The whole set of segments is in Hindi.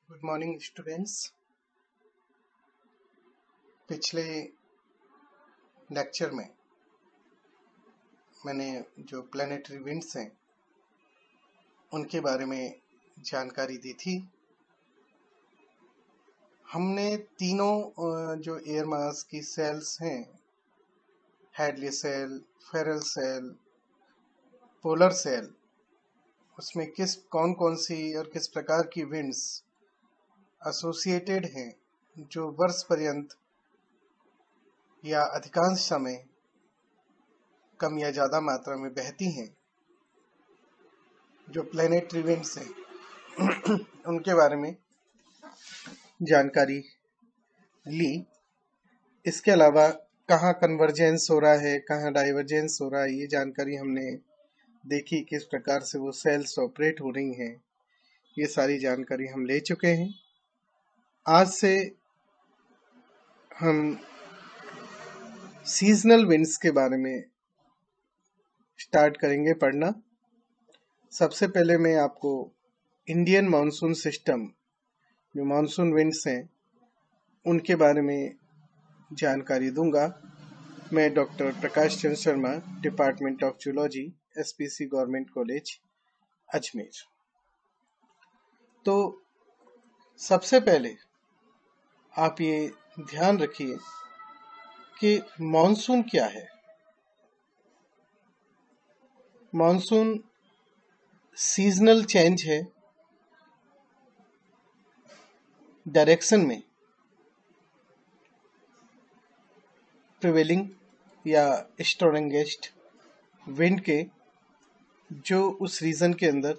Good morning students. पिछले लेक्चर में मैंने जो प्लैनेटरी विंड्स हैं उनके बारे में जानकारी दी थी। हमने तीनों जो एयर मास की सेल्स हैं, Hadley cell, Ferrel cell, polar cell, उसमें कौन कौन सी और किस प्रकार की विंड्स एसोसिएटेड हैं जो वर्ष पर्यंत या अधिकांश समय कम या ज़्यादा मात्रा में बहती हैं, जो प्लैनेटरी विंड्स हैं उनके बारे में जानकारी ली। इसके अलावा कहाँ कन्वर्जेंस हो रहा है, कहाँ डाइवर्जेंस हो रहा है, ये जानकारी हमने देखी। किस प्रकार से वो सेल्स ऑपरेट हो रही हैं, ये सारी जानकारी हम ले चुके हैं। आज से हम सीजनल विंड्स के बारे में स्टार्ट करेंगे पढ़ना। सबसे पहले मैं आपको इंडियन मानसून सिस्टम, जो मानसून विंड्स हैं, उनके बारे में जानकारी दूंगा। मैं doctor Prakash Chandra Sharma, department of zoology, SPC government college Ajmer. तो सबसे पहले आप ये ध्यान रखिए कि मॉनसून क्या है। मॉनसून सीजनल चेंज है डायरेक्शन में, प्रिवेलिंग या स्ट्रॉन्गेस्ट विंड के जो उस रीजन के अंदर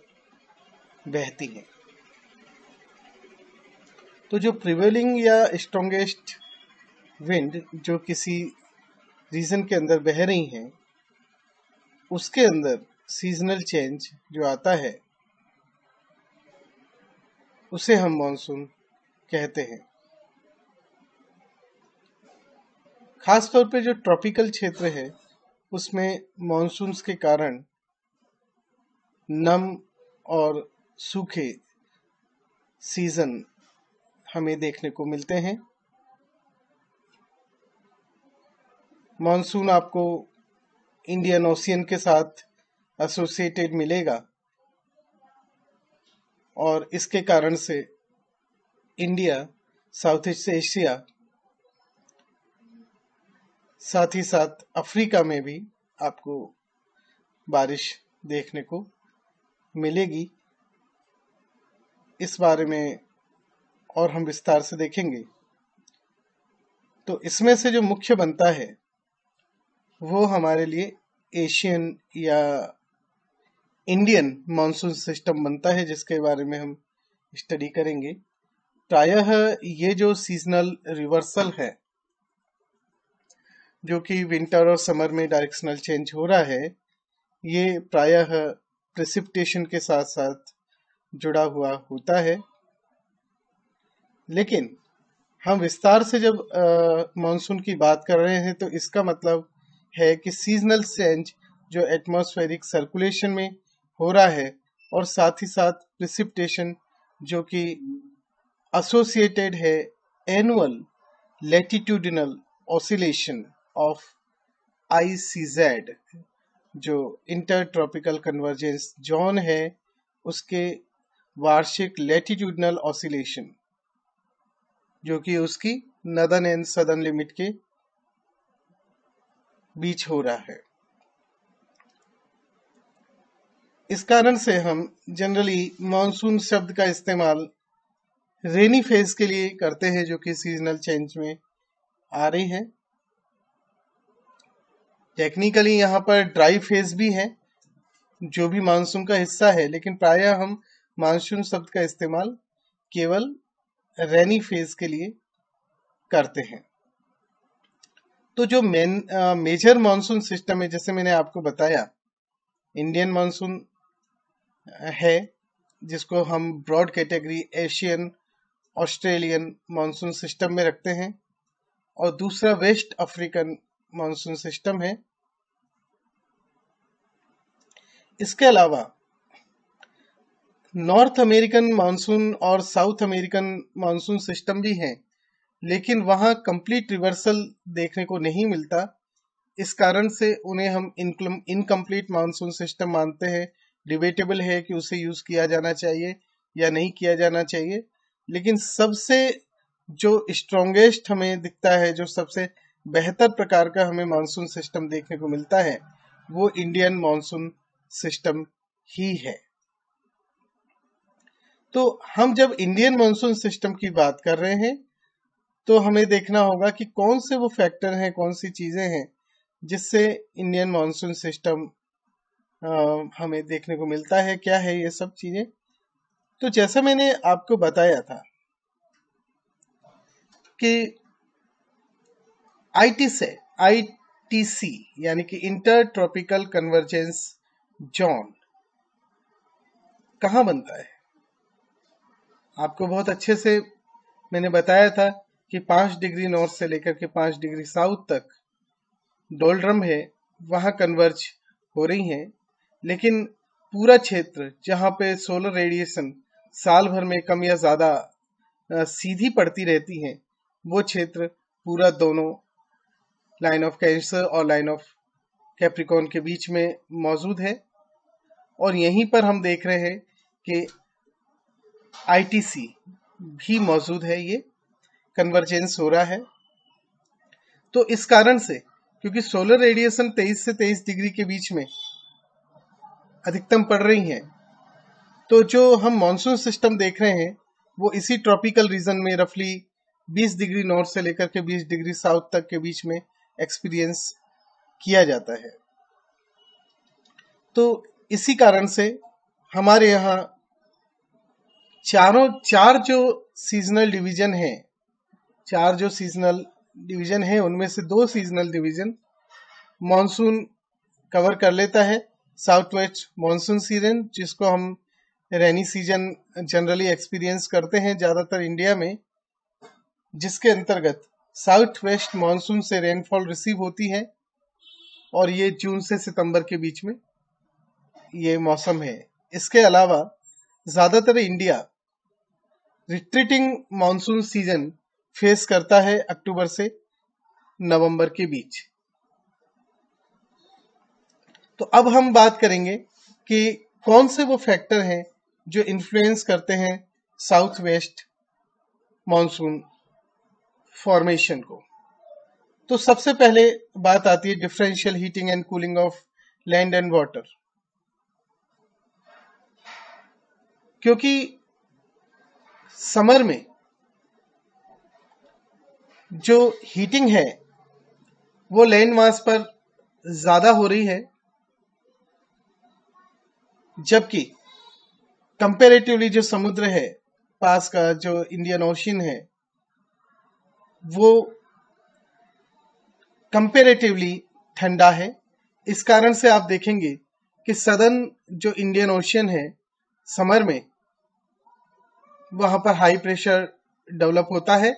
बहती हैं। तो जो प्रिवेलिंग या स्ट्रॉन्गेस्ट विंड जो किसी रीजन के अंदर बह रही हैं, उसके अंदर सीजनल चेंज जो आता है उसे हम मॉनसून कहते हैं। खास तौर पे जो ट्रॉपिकल क्षेत्र है उसमें मॉनसून्स के कारण नम और सूखे सीजन हमें देखने को मिलते हैं। मॉनसून आपको इंडियन ओशियन के साथ एसोसिएटेड मिलेगा और इसके कारण से इंडिया, साउथ ईस्ट एशिया, साथ ही साथ अफ्रीका में भी आपको बारिश देखने को मिलेगी। इस बारे में और हम विस्तार से देखेंगे। तो इसमें से जो मुख्य बनता है वो हमारे लिए एशियन या इंडियन मानसून सिस्टम बनता है, जिसके बारे में हम स्टडी करेंगे। प्रायः ये जो सीजनल रिवर्सल है, जो कि विंटर और समर में डायरेक्शनल चेंज हो रहा है, ये प्रायः प्रेसिपिटेशन के साथ साथ जुड़ा हुआ होता है। लेकिन हम विस्तार से जब मॉनसून की बात कर रहे हैं तो इसका मतलब है कि सीजनल चेंज जो एटमॉस्फेरिक सर्कुलेशन में हो रहा है और साथ ही साथ प्रेसिपिटेशन जो कि एसोसिएटेड है annual latitudinal oscillation of ICZ, जो इंटर ट्रॉपिकल कन्वर्जेंस जोन है, उसके वार्षिक लैटिट्यूडिनल ऑसिलेशन जो कि उसकी नदर्न एंड सदर्न लिमिट के बीच हो रहा है। इस कारण से हम जनरली मॉनसून शब्द का इस्तेमाल रेनी फेज के लिए करते हैं, जो कि सीजनल चेंज में आ रही है। टेक्निकली यहाँ पर ड्राई फेज भी है जो भी मानसून का हिस्सा है, लेकिन प्रायः हम मानसून शब्द का इस्तेमाल केवल रेनी फेज के लिए करते हैं। तो जो मेजर मानसून सिस्टम है, जैसे मैंने आपको बताया, इंडियन मानसून है जिसको हम broad category Asian Australian monsoon system में रखते हैं, और दूसरा वेस्ट अफ्रीकन मानसून सिस्टम है। इसके अलावा नॉर्थ अमेरिकन मानसून और साउथ अमेरिकन मानसून सिस्टम भी हैं, लेकिन वहाँ कंप्लीट रिवर्सल देखने को नहीं मिलता। इस कारण से उन्हें हम इनकम्प्लीट मानसून सिस्टम मानते हैं। डिबेटेबल है कि उसे यूज किया जाना चाहिए या नहीं किया जाना चाहिए, लेकिन सबसे जो स्ट्रॉन्गेस्ट हमें दिखता है, जो सबसे बेहतर प्रकार का हमें मानसून सिस्टम देखने को मिलता है, वो इंडियन मानसून सिस्टम ही है। तो हम जब इंडियन मानसून सिस्टम की बात कर रहे हैं तो हमें देखना होगा कि कौन से वो फैक्टर हैं, कौन सी चीजें हैं जिससे इंडियन मानसून सिस्टम हमें देखने को मिलता है, क्या है ये सब चीजें। तो जैसा मैंने आपको बताया था कि आईटीसी यानी कि इंटर ट्रॉपिकल कन्वर्जेंस जोन कहाँ बनता है, आपको बहुत अच्छे से मैंने बताया था कि 5 डिग्री नॉर्थ से लेकर के 5 डिग्री साउथ तक डोलड्रम है, वहां कन्वर्ज हो रही हैं। लेकिन पूरा क्षेत्र जहां पे सोलर रेडिएशन साल भर में कम या ज्यादा सीधी पड़ती रहती हैं, वो क्षेत्र पूरा दोनों लाइन ऑफ कैंसर और लाइन ऑफ कैप्रिकॉर्न के बीच में मौजूद है। और यहीं पर हम देख रहे हैं कि आईटीसी भी मौजूद है, ये कन्वर्जेंस हो रहा है। तो इस कारण से, क्योंकि सोलर रेडिएशन 23 से 23 डिग्री के बीच में अधिकतम पड़ रही है, तो जो हम मॉनसून सिस्टम देख रहे हैं वो इसी ट्रॉपिकल रीजन में रफली 20 डिग्री नॉर्थ से लेकर के 20 डिग्री साउथ तक के बीच में एक्सपीरियंस किया जाता है। तो इसी कारण से हमारे यहाँ चार जो सीजनल डिवीजन है उनमें से 2 सीजनल डिवीजन मॉनसून कवर कर लेता है। साउथ वेस्ट मॉनसून सीजन, जिसको हम रेनी सीजन जनरली एक्सपीरियंस करते हैं ज्यादातर इंडिया में, जिसके अंतर्गत साउथ वेस्ट मॉनसून से रेनफॉल रिसीव होती है और ये जून से सितंबर के बीच में ये मौसम है। इसके अलावा ज्यादातर India retreating monsoon season face करता है अक्टूबर से नवंबर के बीच। तो अब हम बात करेंगे कि कौन से वो फैक्टर हैं जो इन्फ्लुएंस करते हैं साउथ वेस्ट मॉनसून फॉर्मेशन को। तो सबसे पहले बात आती है differential heating and cooling of land and water. क्योंकि समर में जो हीटिंग है वो लैंड मास पर ज्यादा हो रही है, जबकि कंपैरेटिवली जो समुद्र है पास का, जो इंडियन ओशन है, वो कंपैरेटिवली ठंडा है। इस कारण से आप देखेंगे कि सदर्न जो इंडियन ओशन है, समर में वहां पर हाई प्रेशर डेवलप होता है,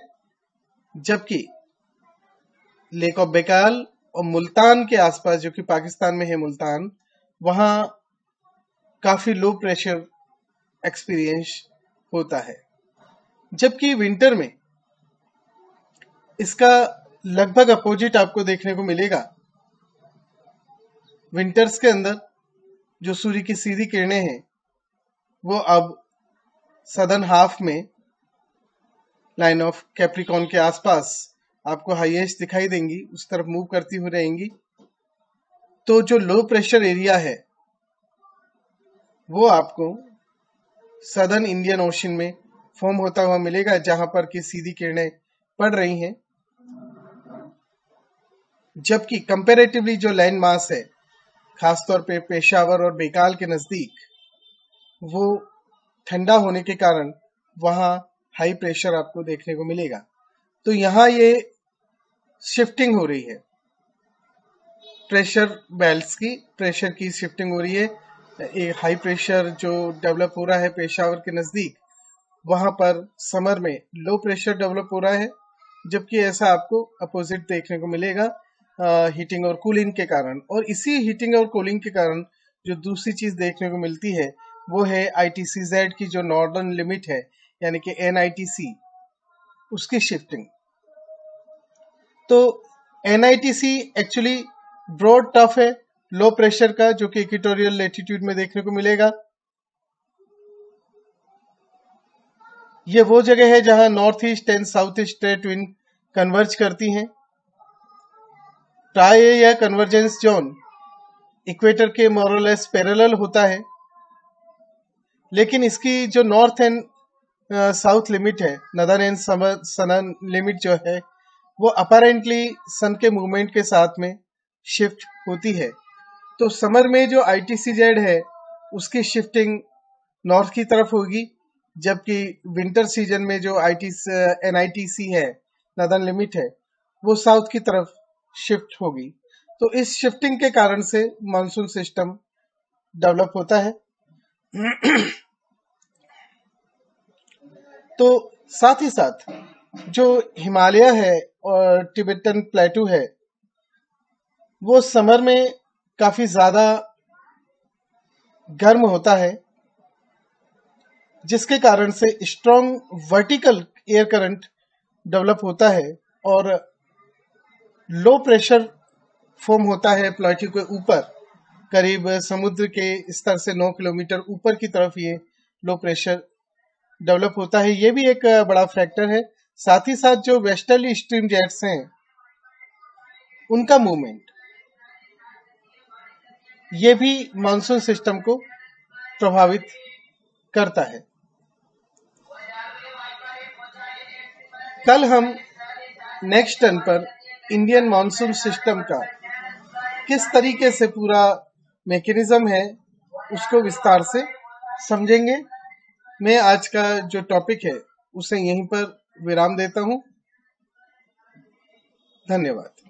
जबकि लेक ऑफ बेकाल और मुल्तान के आसपास, जो कि पाकिस्तान में है मुल्तान, वहां काफी लो प्रेशर एक्सपीरियंस होता है। जबकि विंटर में इसका लगभग अपोजिट आपको देखने को मिलेगा। विंटर्स के अंदर जो सूर्य की सीधी किरणें हैं वो अब सदर्न हाफ में लाइन ऑफ कैप्रिकॉर्न के आसपास आपको हाईएस्ट दिखाई देंगी, उस तरफ मूव करती हुई रहेंगी। तो जो लो प्रेशर एरिया है वो आपको सदर्न इंडियन ओशन में फॉर्म होता हुआ मिलेगा, जहां पर की सीधी किरणें पड़ रही हैं। जबकि कंपैरेटिवली जो लैंड मास है, खासतौर पे पेशावर और बेकाल के नजदीक, वो ठंडा होने के कारण वहां हाई प्रेशर आपको देखने को मिलेगा। तो यहाँ ये शिफ्टिंग हो रही है, प्रेशर बेल्ट्स की, प्रेशर की शिफ्टिंग हो रही है। एक हाई प्रेशर जो डेवलप हो रहा है पेशावर के नजदीक, वहां पर समर में लो प्रेशर डेवलप हो रहा है, जबकि ऐसा आपको अपोजिट देखने को मिलेगा हीटिंग और कूलिंग के कारण। और इसी हीटिंग और कूलिंग के कारण जो दूसरी चीज देखने को मिलती है वो है ITCZ की जो नॉर्दर्न लिमिट है, यानी कि NITC, उसकी शिफ्टिंग। तो NITC एक्चुअली ब्रॉड टफ है लो प्रेशर का, जो कि इक्वेटोरियल लेटीट्यूड में देखने को मिलेगा। ये वो जगह है जहां north east and south east trade wind converge करती हैं। प्राय यह कन्वर्जेंस जोन इक्वेटर के मोरलेस पैरेलल होता है, लेकिन इसकी जो नॉर्थ एंड साउथ लिमिट है, नदर्न एंड सदर्न लिमिट जो है, वो अपेरेंटली सन के मूवमेंट के साथ में शिफ्ट होती है। तो समर में जो ITCZ है उसकी शिफ्टिंग नॉर्थ की तरफ होगी, जबकि विंटर सीजन में जो NITC है, नदर्न लिमिट है, वो साउथ की तरफ शिफ्ट होगी। तो इस शिफ्टिंग के कारण से मानसून सिस्टम डेवलप होता है। तो साथ ही साथ जो हिमालय है और तिब्बतन प्लेटू है, वो समर में काफी ज्यादा गर्म होता है, जिसके कारण से strong vertical air current develop होता है और लो प्रेशर फॉर्म होता है प्लेटू के ऊपर। करीब समुद्र के स्तर से 9 किलोमीटर ऊपर की तरफ ये लो प्रेशर डेवलप होता है। ये भी एक बड़ा फैक्टर है। साथ ही साथ जो वेस्टर्ली स्ट्रीम जेट्स हैं, उनका मूवमेंट, ये भी मानसून सिस्टम को प्रभावित करता है। कल हम नेक्स्ट टर्न पर इंडियन मानसून सिस्टम का किस तरीके से पूरा मैकेनिज्म है उसको विस्तार से समझेंगे। मैं आज का जो टॉपिक है उसे यहीं पर विराम देता हूं। धन्यवाद।